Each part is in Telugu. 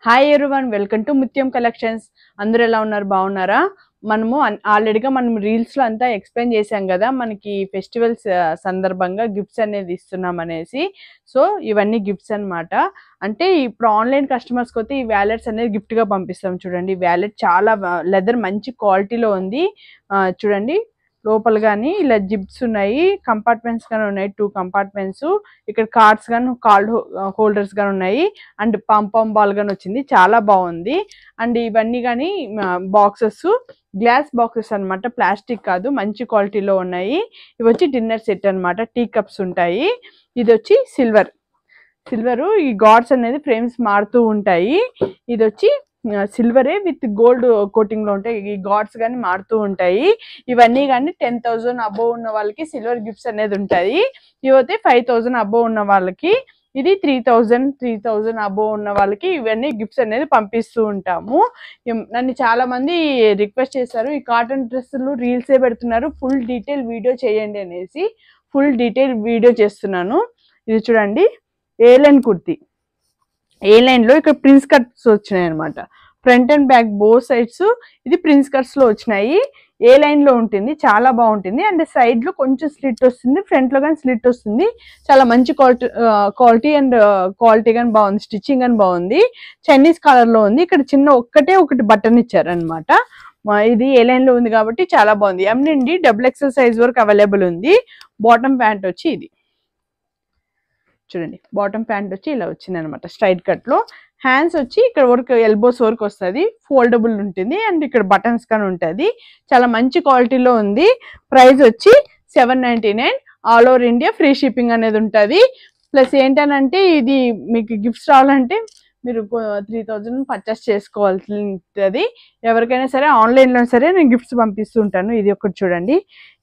హాయ్ ఎవ్రీవన్, వెల్కమ్ టు ముత్యం కలెక్షన్స్. అందరూ ఎలా ఉన్నారు? బాగున్నారా? మనము ఆల్రెడీగా మనం రీల్స్ లో అంతా ఎక్స్ప్లెయిన్ చేసాం కదా, మనకి ఫెస్టివల్స్ సందర్భంగా గిఫ్ట్స్ అనేది ఇస్తున్నాం అనేసి. సో ఇవన్నీ గిఫ్ట్స్ అన్నమాట. అంటే ఇప్పుడు ఆన్లైన్ కస్టమర్స్కి అయితే ఈ వ్యాలెట్స్ అనేది గిఫ్ట్ గా పంపిస్తాం. చూడండి, వ్యాలెట్ చాలా లెదర్ మంచి క్వాలిటీలో ఉంది. చూడండి, లోపల కానీ ఇలా జిప్స్ ఉన్నాయి, కంపార్ట్మెంట్స్ గానీ ఉన్నాయి, 2 కంపార్ట్మెంట్స్. ఇక్కడ కార్డ్స్ గానీ కార్డ్ హోల్డర్స్ గానీ ఉన్నాయి, అండ్ పంపం బాల్ గానీ వచ్చింది. చాలా బాగుంది. అండ్ ఇవన్నీ కానీ బాక్సెస్, గ్లాస్ బాక్సెస్ అన్నమాట, ప్లాస్టిక్ కాదు, మంచి క్వాలిటీలో ఉన్నాయి. ఇవి వచ్చి డిన్నర్ సెట్ అన్నమాట, టీ కప్స్ ఉంటాయి. ఇది వచ్చి సిల్వర్ ఈ గాడ్స్ అనేది ఫ్రేమ్స్ మారుతూ ఉంటాయి. ఇది వచ్చి సిల్వరే విత్ గోల్డ్ కోటింగ్ లో ఉంటాయి. ఈ గాడ్స్ కానీ మారుతూ ఉంటాయి. ఇవన్నీ కానీ 10,000 అబోవ్ ఉన్న వాళ్ళకి సిల్వర్ గిఫ్ట్స్ అనేది ఉంటాయి. ఇవైతే 5,000 అబోవ్ ఉన్న వాళ్ళకి, ఇది 3,000 అబోవ్ ఉన్న వాళ్ళకి ఇవన్నీ గిఫ్ట్స్ అనేది పంపిస్తూ ఉంటాము. నన్ను చాలా మంది రిక్వెస్ట్ చేశారు, ఈ కాటన్ డ్రెస్సులు రీల్సే పెడుతున్నారు, ఫుల్ డీటెయిల్ వీడియో చేయండి అనేసి. ఫుల్ డీటెయిల్ వీడియో చేస్తున్నాను. ఇది చూడండి, ఏ లైన్ కుర్తీ. ఏ లైన్ లో ఇక్కడ ప్రిన్స్ కట్స్ వచ్చినాయి అనమాట, front and back both sides. ఇది ప్రిన్స్ కట్స్ లో వచ్చినాయి. ఏ లైన్ లో ఉంటుంది, చాలా బాగుంటుంది. అండ్ సైడ్ లో కొంచెం స్లిట్ వస్తుంది, ఫ్రంట్ లో కానీ స్లిట్ వస్తుంది. చాలా మంచి క్వాలిటీ అండ్ క్వాలిటీ గానీ బాగుంది, స్టిచ్చింగ్ అని బాగుంది. చైనీస్ కలర్ లో ఉంది. ఇక్కడ చిన్న ఒకటి బటన్ ఇచ్చారనమాట. ఇది ఏ లైన్ లో ఉంది కాబట్టి చాలా బాగుంది. ఎం నుండి XXL సైజ్ వరకు అవైలబుల్ ఉంది. బాటమ్ ప్యాంట్ వచ్చి ఇది చూడండి, బాటమ్ ప్యాంట్ వచ్చి ఇలా వచ్చింది అనమాట, స్ట్రైట్ కట్ లో. హ్యాండ్స్ వచ్చి ఇక్కడ వరకు ఎల్బోస్ వరకు వస్తుంది, ఫోల్డబుల్ ఉంటుంది. అండ్ ఇక్కడ బటన్స్ కానీ ఉంటుంది. చాలా మంచి క్వాలిటీలో ఉంది. ప్రైస్ వచ్చి 799. All over India free shipping అనేది ఉంటుంది. ప్లస్ ఏంటనంటే ఇది మీకు గిఫ్ట్స్ రావాలంటే మీరు 3,000 పర్చేస్ చేసుకోవాల్సి ఉంటుంది. ఎవరికైనా సరే ఆన్లైన్లో సరే నేను గిఫ్ట్స్ పంపిస్తూ ఉంటాను. ఇది ఒకటి చూడండి,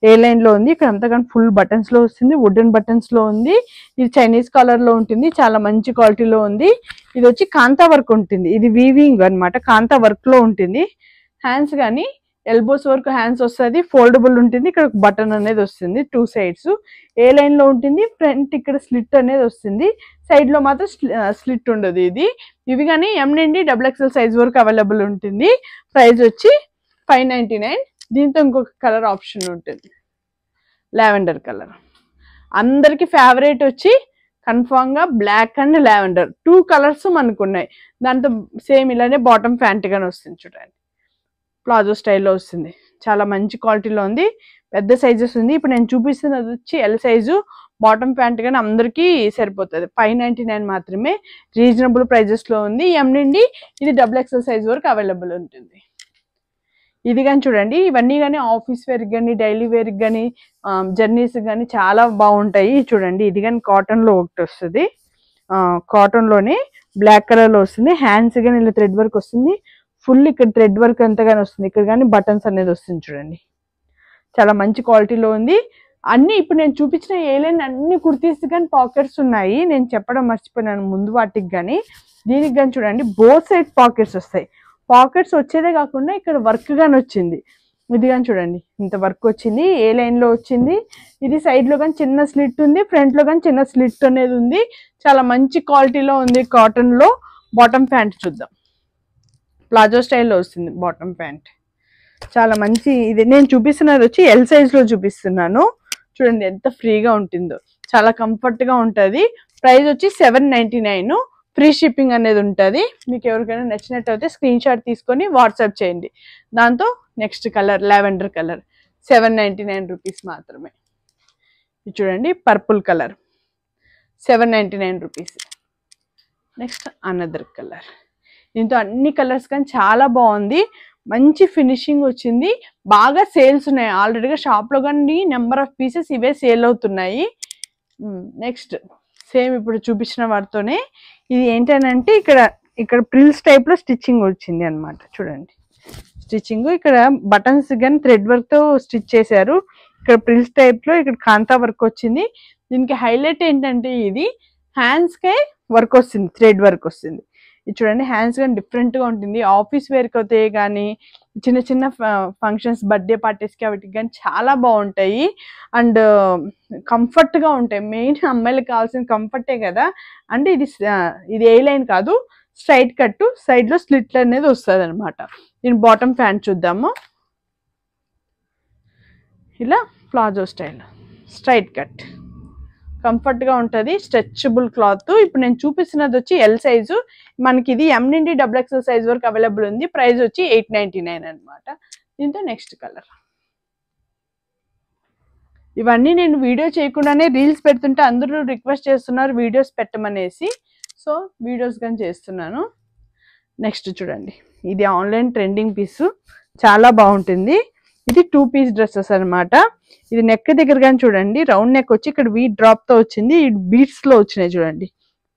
ఏ లైన్లో ఉంది. ఇక్కడ అంతా కానీ ఫుల్ బటన్స్లో వస్తుంది, వుడెన్ బటన్స్లో ఉంది. ఇది చైనీస్ కలర్లో ఉంటుంది, చాలా మంచి క్వాలిటీలో ఉంది. ఇది వచ్చి కాంతా వర్క్ ఉంటుంది, ఇది వీవింగ్ అనమాట, కాంతా వర్క్లో ఉంటుంది. హ్యాండ్స్ కానీ ఎల్బోస్ వరకు హ్యాండ్స్ వస్తుంది, ఫోల్డబుల్ ఉంటుంది. ఇక్కడ బటన్ అనేది వస్తుంది 2 సైడ్స్. ఏ లైన్ లో ఉంటుంది, ఫ్రంట్ ఇక్కడ స్లిట్ అనేది వస్తుంది, సైడ్ లో మాత్రం స్లిట్ ఉండదు. ఇవి కానీ ఎం నుండి XXL సైజ్ వరకు అవైలబుల్ ఉంటుంది. ప్రైస్ వచ్చి 599. దీంతో ఇంకొక కలర్ ఆప్షన్ ఉంటుంది, లావెండర్ కలర్. అందరికి ఫేవరెట్ వచ్చి కన్ఫామ్ గా బ్లాక్ అండ్ లావెండర్, 2 కలర్స్ మనకు ఉన్నాయి. దాంతో సేమ్ ఇలానే బాటమ్ ప్యాంట్ గానీ వస్తుంది. చూడండి, ప్లాజో స్టైల్లో వస్తుంది, చాలా మంచి క్వాలిటీలో ఉంది. పెద్ద సైజెస్ ఉంది. ఇప్పుడు నేను చూపిస్తున్నది వచ్చి ఎల్ సైజు. బాటమ్ ప్యాంట్ కానీ అందరికీ సరిపోతుంది. 599 మాత్రమే, రీజనబుల్ ప్రైజెస్లో ఉంది. ఎం నుండి ఇది XXL సైజ్ వరకు అవైలబుల్ ఉంటుంది. ఇది కానీ చూడండి, ఇవన్నీ కానీ ఆఫీస్ వేర్కి కానీ డైలీ వేర్కి కానీ జర్నీస్కి కానీ చాలా బాగుంటాయి. చూడండి, ఇది కానీ కాటన్లో ఒకటి వస్తుంది, కాటన్లోనే బ్లాక్ కలర్లో వస్తుంది. హ్యాండ్స్ కానీ ఇలా థ్రెడ్ వర్క్ వస్తుంది, ఫుల్ ఇక్కడ థ్రెడ్ వర్క్ అంతగానే వస్తుంది. ఇక్కడ కానీ బటన్స్ అనేది వస్తుంది. చూడండి, చాలా మంచి క్వాలిటీలో ఉంది. అన్ని ఇప్పుడు నేను చూపించిన ఏలైన్ అన్ని కుర్తీస్ కానీ పాకెట్స్ ఉన్నాయి. నేను చెప్పడం మర్చిపోయినాను ముందు వాటికి కానీ. దీనికి కానీ చూడండి, బోత్ సైడ్ పాకెట్స్ వస్తాయి. పాకెట్స్ వచ్చేదే కాకుండా ఇక్కడ వర్క్ కానీ వచ్చింది. ఇది కానీ చూడండి, ఇంత వర్క్ వచ్చింది, ఏ లైన్ లో వచ్చింది. ఇది సైడ్ లో కానీ చిన్న స్లిట్ ఉంది, ఫ్రంట్ లో కానీ చిన్న స్లిట్ అనేది ఉంది. చాలా మంచి క్వాలిటీలో ఉంది. కాటన్ లో. బాటమ్ ప్యాంట్ చూద్దాం, ప్లాజో స్టైల్లో వస్తుంది బాటమ్ ప్యాంట్, చాలా మంచి. ఇది నేను చూపిస్తున్నది వచ్చి ఎల్ సైజ్ లో చూపిస్తున్నాను. చూడండి ఎంత ఫ్రీగా ఉంటుందో, చాలా కంఫర్ట్ గా ఉంటుంది. ప్రైస్ వచ్చి 799. ఫ్రీ షిప్పింగ్ అనేది ఉంటుంది. మీకు ఎవరికైనా నచ్చినట్టు అయితే స్క్రీన్ షాట్ తీసుకొని వాట్సాప్ చేయండి. దాంతో next colour lavender colour 799 rupees మాత్రమే. ఇది చూడండి, purple colour 799 rupees. Next another colour. దీంతో అన్ని కలర్స్ కానీ చాలా బాగుంది, మంచి ఫినిషింగ్ వచ్చింది. బాగా సేల్స్ ఉన్నాయి ఆల్రెడీగా షాప్లో కానీ, నెంబర్ ఆఫ్ పీసెస్ ఇవే సేల్ అవుతున్నాయి. నెక్స్ట్ సేమ్ ఇప్పుడు చూపించిన వాటితోనే ఇది ఏంటంటే ఇక్కడ ప్రిల్స్ టైప్లో స్టిచ్చింగ్ వచ్చింది అనమాట. చూడండి, స్టిచ్చింగ్ ఇక్కడ బటన్స్ కానీ థ్రెడ్ వర్క్తో స్టిచ్ చేశారు. ఇక్కడ ప్రిల్స్ టైప్లో ఇక్కడ కాంతా వర్క్ వచ్చింది. దీనికి హైలైట్ ఏంటంటే ఇది హ్యాండ్స్కే వర్క్ వస్తుంది, థ్రెడ్ వర్క్ వస్తుంది. ఇది చూడండి, హ్యాండ్స్ కానీ డిఫరెంట్గా ఉంటుంది. ఆఫీస్ వేర్కి అవుతాయి కానీ, చిన్న చిన్న ఫంక్షన్స్, బర్త్డే పార్టీస్కి వాటికి కానీ చాలా బాగుంటాయి. అండ్ కంఫర్ట్గా ఉంటాయి. మెయిన్ అమ్మాయిలకు కావాల్సిన కంఫర్టే కదా. అంటే ఇది ఏ లైన్ కాదు, స్ట్రైట్ కట్, సైడ్ లో స్లిట్ అనేది వస్తుంది అనమాట. దీని బాటమ్ ప్యాంట్ చూద్దాము. ఇలా palazzo style straight cut, comfort గా ఉంటుంది, స్ట్రెచబుల్ క్లాత్. ఇప్పుడు నేను చూపిస్తున్నది వచ్చి ఎల్ సైజు. మనకి ఇది ఎం నుండి XXL సైజ్ వరకు అవైలబుల్ ఉంది. ప్రైస్ వచ్చి 899 అనమాట. దీంతో నెక్స్ట్ కలర్. ఇవన్నీ నేను వీడియో చేయకుండానే రీల్స్ పెడుతుంటే అందరూ రిక్వెస్ట్ చేస్తున్నారు వీడియోస్ పెట్టమనేసి, సో వీడియోస్ కానీ చేస్తున్నాను. నెక్స్ట్ చూడండి, ఇది ఆన్లైన్ ట్రెండింగ్ పీస్, చాలా బాగుంటుంది. ఇది 2 పీస్ డ్రెస్సెస్ అనమాట. ఇది నెక్ దగ్గర కానీ చూడండి, రౌండ్ నెక్ వచ్చి ఇక్కడ వీ డ్రాప్ తో వచ్చింది. బీడ్స్ లో వచ్చినాయి చూడండి,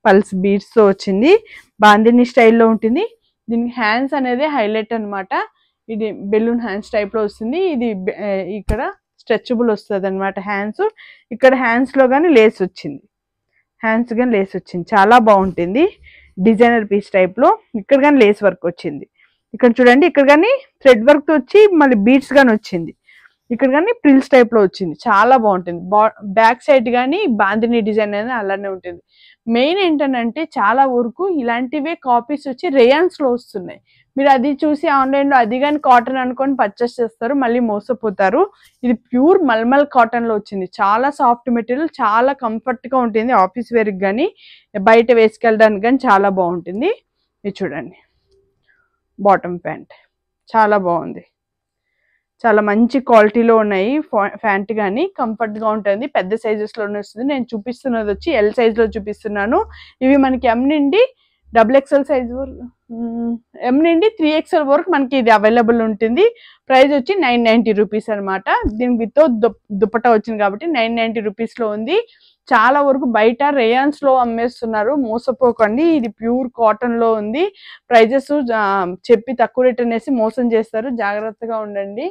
పల్స్ బీడ్స్ తో వచ్చింది. బాందిని స్టైల్లో ఉంటుంది. దీనికి హ్యాండ్స్ అనేది హైలైట్ అనమాట. ఇది బెలూన్ హ్యాండ్స్ టైప్ లో వస్తుంది. ఇది ఇక్కడ స్ట్రెచబుల్ వస్తుంది అనమాట హ్యాండ్స్. ఇక్కడ హ్యాండ్స్ లో కానీ లేస్ వచ్చింది, హ్యాండ్స్ కానీ లేస్ వచ్చింది, చాలా బాగుంటుంది. డిజైనర్ పీస్ టైప్ లో ఇక్కడ కానీ లేస్ వర్క్ వచ్చింది. ఇక్కడ చూడండి, ఇక్కడ కానీ థ్రెడ్ వర్క్ తో వచ్చి మళ్ళీ బీడ్స్ కానీ వచ్చింది. ఇక్కడ కానీ ప్రిల్స్ టైప్ లో వచ్చింది, చాలా బాగుంటుంది. బ్యాక్ సైడ్ కానీ బాందిని డిజైన్ అనేది అలానే ఉంటుంది. మెయిన్ ఏంటంటే చాలా వరకు ఇలాంటివే కాపీస్ వచ్చి రేయాన్స్ లో వస్తున్నాయి. మీరు అది చూసి ఆన్లైన్ లో అది కానీ కాటన్ అనుకొని పర్చేస్ చేస్తారు, మళ్ళీ మోసపోతారు. ఇది ప్యూర్ మల్మల్ కాటన్ లో వచ్చింది, చాలా సాఫ్ట్ మెటీరియల్, చాలా కంఫర్ట్ గా ఉంటుంది. ఆఫీస్ వేర్ కానీ బయట వేసుకెళ్ళడానికి కానీ చాలా బాగుంటుంది. ఇది చూడండి, బాటమ్ ప్యాంట్ చాలా బాగుంది, చాలా మంచి క్వాలిటీలో ఉన్నాయి. ప్యాంట్ కానీ కంఫర్ట్ గా ఉంటుంది. పెద్ద సైజెస్ లోనే వస్తుంది. నేను చూపిస్తున్నది వచ్చి ఎల్ సైజ్ లో చూపిస్తున్నాను. ఇవి మనకి ఎం నుండి XXL సైజ్ వరకు, ఎం నుండి 3XL వరకు మనకి ఇది అవైలబుల్ ఉంటుంది. ప్రైస్ వచ్చి 990 రూపీస్ అనమాట. దీనికి వితౌట్ దుపట్టా వచ్చింది కాబట్టి 990 రూపీస్ లో ఉంది. చాలా వరకు బయట రేయాన్స్ లో అమ్మేస్తున్నారు, మోసపోకండి. ఇది ప్యూర్ కాటన్ లో ఉంది. ప్రైజెస్ చెప్పి తక్కువ రేట్ అనేసి మోసం చేస్తారు, జాగ్రత్తగా ఉండండి.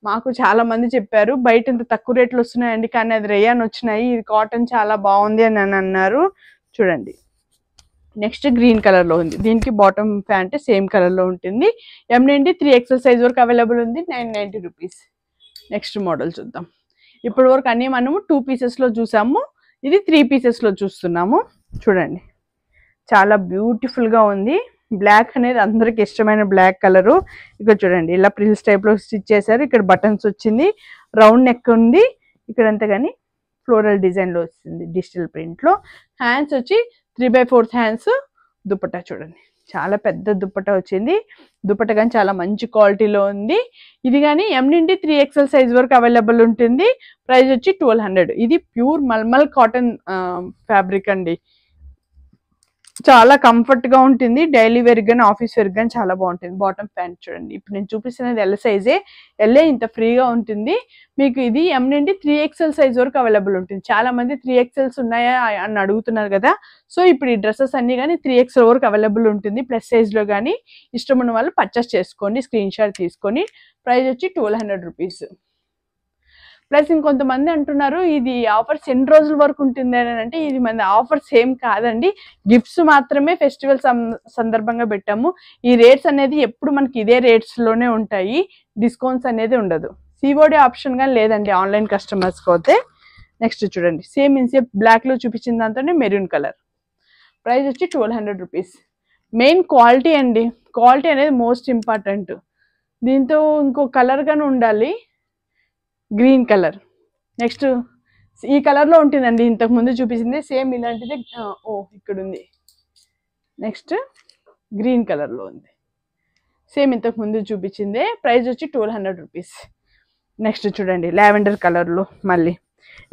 మాకు చాలా మంది చెప్పారు బయట ఇంత తక్కువ రేట్లు వస్తున్నాయండి, కానీ అది రేయాన్ వచ్చినాయి, ఇది కాటన్ చాలా బాగుంది అని అన్నారు. చూడండి, నెక్స్ట్ గ్రీన్ కలర్ లో ఉంది. దీనికి బాటమ్ ప్యాంట్ సేమ్ కలర్ లో ఉంటుంది. ఎం నుండి 3XL సైజ్ వరకు అవైలబుల్ ఉంది, 990 రూపీస్. నెక్స్ట్ మోడల్ చూద్దాం. ఇప్పటి వరకు అన్ని మనము 2 పీసెస్ లో చూసాము, ఇది 3 పీసెస్ లో చూస్తున్నాము. చూడండి, చాలా బ్యూటిఫుల్ గా ఉంది. బ్లాక్ అనేది అందరికి ఇష్టమైన బ్లాక్ కలరు. ఇక్కడ చూడండి, ఇలా ప్రిల్స్ టైప్ లో స్టిచ్ చేశారు. ఇక్కడ బటన్స్ వచ్చింది, రౌండ్ నెక్ ఉంది. ఇక్కడంతా కానీ ఫ్లోరల్ డిజైన్ లో వస్తుంది, డిజిటల్ ప్రింట్ లో. హ్యాండ్స్ వచ్చి 3/4 హ్యాండ్స్. దుపట్టా చూడండి, చాలా పెద్ద దుపట్టా వచ్చింది. దుపట్టా కానీ చాలా మంచి క్వాలిటీలో ఉంది. ఇది కానీ ఎం నుండి 3XL సైజ్ వరకు అవైలబుల్ ఉంటుంది. ప్రైస్ వచ్చి 1200. ఇది ప్యూర్ మల్మల్ కాటన్ ఫ్యాబ్రిక్ అండి, చాలా కంఫర్ట్ గా ఉంటుంది. డైలీ వేర్ గానీ ఆఫీస్ వేర్ గానీ చాలా బాగుంటుంది. బాటమ్ ప్యాంట్ చూడండి, ఇప్పుడు నేను చూపిస్తున్నది ఎల్ సైజే. ఎల్లే ఇంత ఫ్రీగా ఉంటుంది మీకు. ఇది ఎం నుండి 3XL సైజ్ వరకు అవైలబుల్ ఉంటుంది. చాలా మంది 3XLs ఉన్నాయా అని అడుగుతున్నారు కదా, సో ఇప్పుడు ఈ డ్రెస్సెస్ అన్ని కానీ 3XL వరకు అవైలబుల్ ఉంటుంది. ప్లస్ సైజ్ లో కానీ ఇష్టం ఉన్న వాళ్ళు పర్చేస్ చేసుకోండి, స్క్రీన్ షాట్ తీసుకొని. ప్రైస్ వచ్చి 1200 రూపీస్. ప్లస్ ఇంకొంతమంది అంటున్నారు ఇది ఆఫర్స్ ఎన్ని రోజుల వరకు ఉంటుంది అని అంటే, ఇది మన ఆఫర్స్ ఏం కాదండి, గిఫ్ట్స్ మాత్రమే ఫెస్టివల్ సందర్భంగా పెట్టాము. ఈ రేట్స్ అనేది ఎప్పుడు మనకి ఇదే రేట్స్ లోనే ఉంటాయి, డిస్కౌంట్స్ అనేది ఉండదు. సిఓడి ఆప్షన్ గా లేదండి ఆన్లైన్ కస్టమర్స్ పోతే. నెక్స్ట్ చూడండి, సేమ్ ఇన్సేప్ బ్లాక్ లో చూపించిన దాంతోనే మెరూన్ కలర్. ప్రైస్ వచ్చి 1200 రూపీస్. మెయిన్ క్వాలిటీ అండి, క్వాలిటీ అనేది మోస్ట్ ఇంపార్టెంట్. దీంతో ఇంకో కలర్ గానే ఉండాలి, గ్రీన్ కలర్. నెక్స్ట్ ఈ కలర్ లో ఉంటుందండి, ఇంతకు ముందు చూపించింది సేమ్ ఇలాంటిది. ఇక్కడ ఉంది. నెక్స్ట్ గ్రీన్ కలర్ లో ఉంది, సేమ్ ఇంతకు ముందు చూపించింది. ప్రైస్ వచ్చి 1200 రూపీస్. నెక్స్ట్ చూడండి, లావెండర్ కలర్ లో మళ్ళీ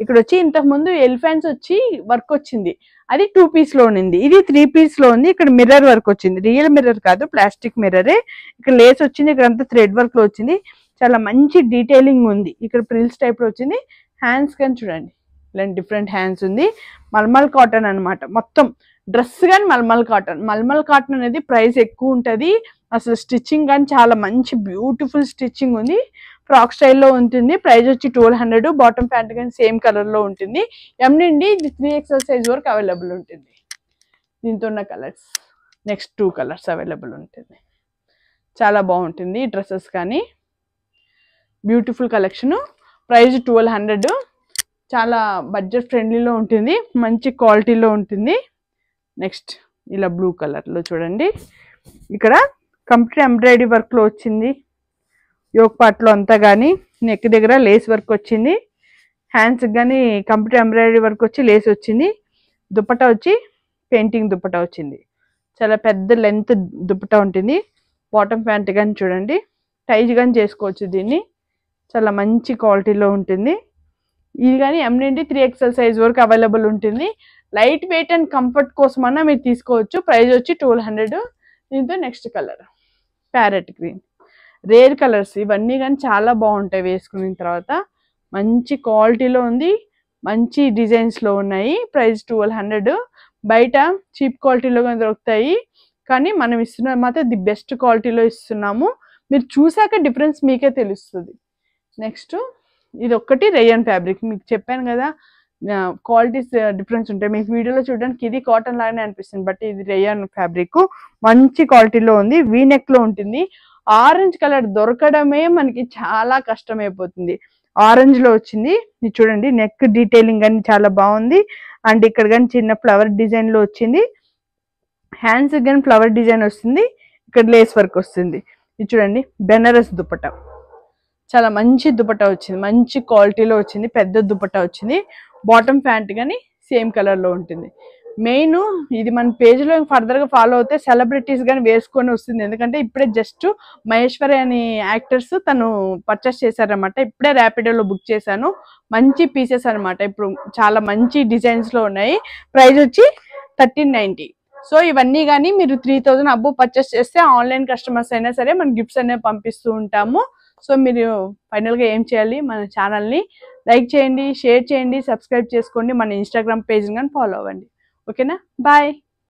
ఇక్కడ వచ్చి ఇంతకు ముందు ఎలిఫెంట్స్ వచ్చి వర్క్ వచ్చింది, అది 2 పీస్ లో ఉంది. ఇది 3 పీస్ లో ఉంది. ఇక్కడ మిర్రర్ వర్క్ వచ్చింది, రియల్ మిర్రర్ కాదు, ప్లాస్టిక్ మిర్రరే. ఇక్కడ లేస్ వచ్చింది, ఇక్కడ అంతా థ్రెడ్ వర్క్ లో వచ్చింది. చాలా మంచి డీటెయిలింగ్ ఉంది. ఇక్కడ ప్రిల్స్ టైప్ లో వచ్చింది. హ్యాండ్స్ కానీ చూడండి, ఇలాంటి డిఫరెంట్ హ్యాండ్స్ ఉంది. మల్మల్ కాటన్ అనమాట, మొత్తం డ్రెస్ కానీ మల్మల్ కాటన్. మల్మల్ కాటన్ అనేది ప్రైస్ ఎక్కువ ఉంటుంది. అసలు స్టిచ్చింగ్ కానీ చాలా మంచి బ్యూటిఫుల్ స్టిచ్చింగ్ ఉంది. ఫ్రాక్ స్టైల్లో ఉంటుంది. ప్రైస్ వచ్చి 1200. బాటమ్ ప్యాంట్ కానీ సేమ్ కలర్ లో ఉంటుంది. ఎం నుండి 3XL సైజ్ వరకు అవైలబుల్ ఉంటుంది. దీంతో ఉన్న కలర్స్ నెక్స్ట్ 2 కలర్స్ అవైలబుల్ ఉంటుంది. చాలా బాగుంటుంది డ్రెస్సెస్ కానీ, బ్యూటిఫుల్ కలెక్షన్. ప్రైస్ 1200, చాలా బడ్జెట్ ఫ్రెండ్లీలో ఉంటుంది, మంచి క్వాలిటీలో ఉంటుంది. నెక్స్ట్ ఇలా బ్లూ కలర్లో చూడండి. ఇక్కడ కంప్లీట్ ఎంబ్రాయిడరీ వర్క్లో వచ్చింది. యోక్ పార్ట్లో అంతా కానీ నెక్ దగ్గర లేస్ వర్క్ వచ్చింది. హ్యాండ్స్కి కానీ కంప్లీట్ ఎంబ్రాయిడరీ వర్క్ వచ్చి లేస్ వచ్చింది. దుపట్టా వచ్చి పెయింటింగ్ దుపట్టా వచ్చింది. చాలా పెద్ద లెంత్ దుపట్టా ఉంటుంది. బాటమ్ ప్యాంట్ కానీ చూడండి, టైజ్ కానీ చేసుకోవచ్చు దీన్ని. చాలా మంచి క్వాలిటీలో ఉంటుంది. ఇది కానీ M నుండి 3XL సైజ్ వరకు అవైలబుల్ ఉంటుంది. లైట్ వెయిట్ అండ్ కంఫర్ట్ కోసమన్నా మీరు తీసుకోవచ్చు. ప్రైస్ వచ్చి 1200. దీంతో next colour parrot green. Rare colours ఇవన్నీ కానీ చాలా బాగుంటాయి వేసుకున్న తర్వాత. మంచి క్వాలిటీలో ఉంది, మంచి డిజైన్స్లో ఉన్నాయి. ప్రైస్ 1200. బయట చీప్ క్వాలిటీలో కానీ దొరుకుతాయి, కానీ మనం ఇస్తున్నది మాత్రం ది బెస్ట్ క్వాలిటీలో ఇస్తున్నాము. మీరు చూసాక డిఫరెన్స్ మీకే తెలుస్తుంది. నెక్స్ట్ ఇది ఒక్కటి రేయన్ ఫ్యాబ్రిక్. మీకు చెప్పాను కదా క్వాలిటీస్ డిఫరెన్స్ ఉంటాయి. మీకు వీడియోలో చూడడానికి ఇది కాటన్ లాగానే అనిపిస్తుంది, బట్ ఇది రేయన్ ఫ్యాబ్రిక్. మంచి క్వాలిటీలో ఉంది. వీ నెక్లో ఉంటుంది. ఆరెంజ్ కలర్ దొరకడమే మనకి చాలా కష్టమైపోతుంది. ఆరెంజ్లో వచ్చింది. ఇది చూడండి, నెక్ డీటెయిలింగ్ కానీ చాలా బాగుంది. అండ్ ఇక్కడ కానీ చిన్న ఫ్లవర్ డిజైన్లో వచ్చింది. హ్యాండ్స్ కానీ ఫ్లవర్ డిజైన్ వస్తుంది. ఇక్కడ లేస్ వర్క్ వస్తుంది. ఇది చూడండి, బెనారస్ దుపట్టా. చాలా మంచి దుపట్టా వచ్చింది, మంచి క్వాలిటీలో వచ్చింది. పెద్ద దుపట్టా వచ్చింది. బాటమ్ ప్యాంట్ కానీ సేమ్ కలర్లో ఉంటుంది. మెయిన్ ఇది మన పేజ్లో ఫర్దర్గా ఫాలో అవుతే సెలబ్రిటీస్ కానీ వేసుకొని వస్తుంది. ఎందుకంటే ఇప్పుడే జస్ట్ మహేశ్వరి అని యాక్టర్స్ తను పర్చేస్ చేశారనమాట. ఇప్పుడే ర్యాపిడోలో బుక్ చేశాను. మంచి పీసెస్ అనమాట. ఇప్పుడు చాలా మంచి డిజైన్స్లో ఉన్నాయి. ప్రైస్ వచ్చి 1390. సో ఇవన్నీ కానీ మీరు 3000 అబ్బో పర్చేస్ చేస్తే ఆన్లైన్ కస్టమర్స్ అయినా సరే మన గిఫ్ట్స్ అనేవి పంపిస్తూ ఉంటాము. సో మీరు ఫైనల్గా ఏం చేయాలి, మన ఛానల్ని లైక్ చేయండి, షేర్ చేయండి, సబ్స్క్రైబ్ చేసుకోండి. మన ఇన్స్టాగ్రామ్ పేజ్ని కానీ ఫాలో అవ్వండి. ఓకేనా? బాయ్.